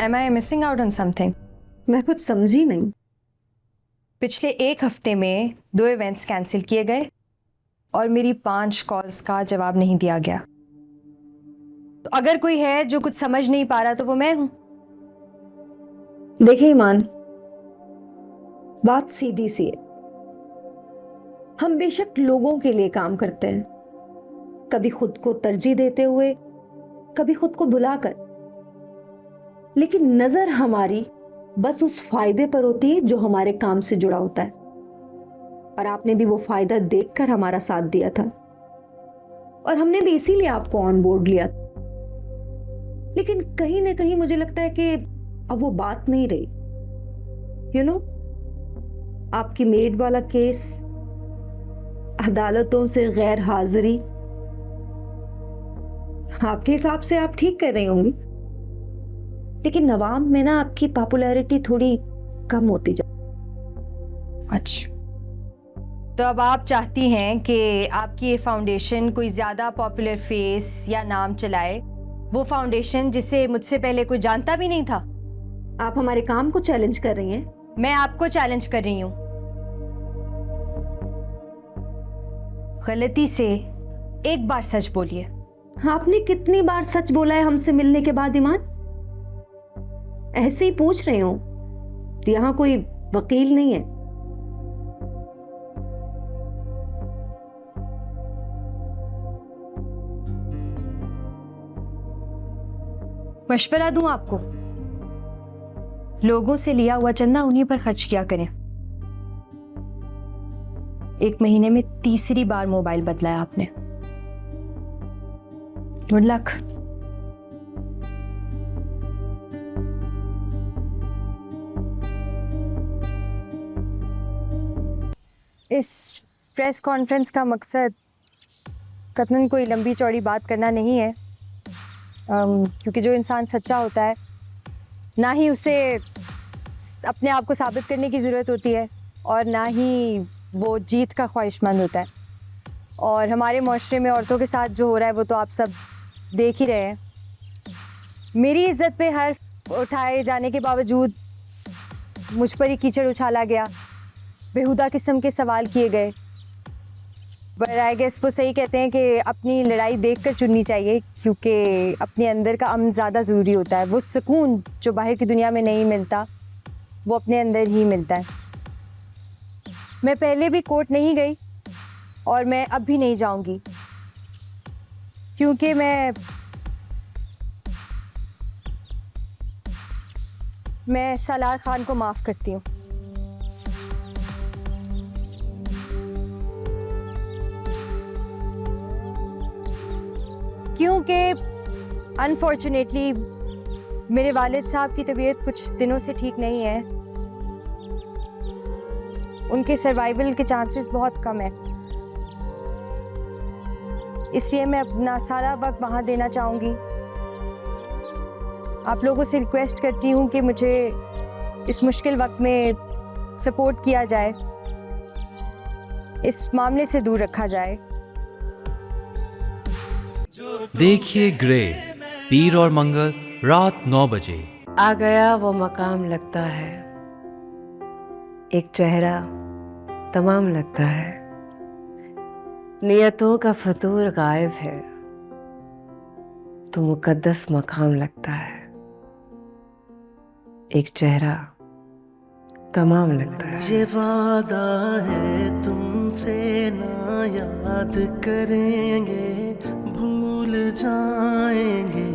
Am I missing out on something? मैं कुछ समझी नहीं। पिछले एक हफ्ते में 2 इवेंट्स कैंसिल किए गए और मेरी 5 कॉल्स का जवाब नहीं दिया गया। तो अगर कोई है जो कुछ समझ नहीं पा रहा तो वो मैं हूं। देखिए ईमान, बात सीधी सी है। हम बेशक लोगों के लिए काम करते हैं, कभी खुद को तरजीह देते हुए, कभी खुद को भुलाकर, लेकिन नजर हमारी बस उस फायदे पर होती है जो हमारे काम से जुड़ा होता है। और आपने भी वो फायदा देखकर हमारा साथ दिया था और हमने भी इसीलिए आपको ऑन बोर्ड लिया। लेकिन कहीं ना कहीं मुझे लगता है कि अब वो बात नहीं रही। यू नो, आपकी मेड वाला केस, अदालतों से गैर हाजिरी, आपके हिसाब से आप ठीक कर रही होंगी, लेकिन नवाम में ना आपकी पॉपुलैरिटी थोड़ी कम होती जा। अच्छा, तो अब आप चाहती हैं कि आपकी ये फाउंडेशन कोई ज़्यादा पॉपुलर फेस या नाम चलाए, वो फाउंडेशन जिसे मुझसे पहले कोई जानता भी नहीं था। आप हमारे काम को चैलेंज कर रही हैं। मैं आपको चैलेंज कर रही हूँ। गलती से एक बार सच बोलिए। आपने कितनी बार सच बोला है हमसे मिलने के बाद ईमान? ऐसे ही पूछ रही हूं, यहां कोई वकील नहीं है। मशवरा दूं आपको, लोगों से लिया हुआ चंदा उन्हीं पर खर्च किया करें। 1 महीने में 3री बार मोबाइल बदला है आपने। Good luck. इस प्रेस कॉन्फ्रेंस का मकसद कतई कोई लंबी चौड़ी बात करना नहीं है, क्योंकि जो इंसान सच्चा होता है ना ही उसे अपने आप को साबित करने की ज़रूरत होती है और ना ही वो जीत का ख्वाहिशमंद होता है। और हमारे माशरे में औरतों के साथ जो हो रहा है वो तो आप सब देख ही रहे हैं। मेरी इज़्ज़त पे हर्फ उठाए जाने के बावजूद मुझ पर ही कीचड़ उछाला गया, बेहुदा किस्म के सवाल किए गए। बट आई गेस वो सही कहते हैं कि अपनी लड़ाई देखकर चुननी चाहिए, क्योंकि अपने अंदर का अमन ज़्यादा ज़रूरी होता है। वो सुकून जो बाहर की दुनिया में नहीं मिलता वो अपने अंदर ही मिलता है। मैं पहले भी कोर्ट नहीं गई और मैं अब भी नहीं जाऊंगी, क्योंकि मैं सालार खान को माफ़ करती हूँ। क्योंकि अनफॉर्चुनेटली मेरे वालिद साहब की तबीयत कुछ दिनों से ठीक नहीं है। उनके सर्वाइवल के चांसेस बहुत कम है, इसलिए मैं अपना सारा वक्त वहाँ देना चाहूँगी। आप लोगों से रिक्वेस्ट करती हूँ कि मुझे इस मुश्किल वक्त में सपोर्ट किया जाए, इस मामले से दूर रखा जाए। देखिए ग्रे, पीर और मंगल रात 9 बजे। आ गया वो मकाम लगता है, एक चेहरा तमाम लगता है, नियतों का फतूर गायब है तो मुकद्दस मकाम लगता है, एक चेहरा तमाम लगता है। ये वादा है तुमसे ना याद करेंगे, भूल जाएंगे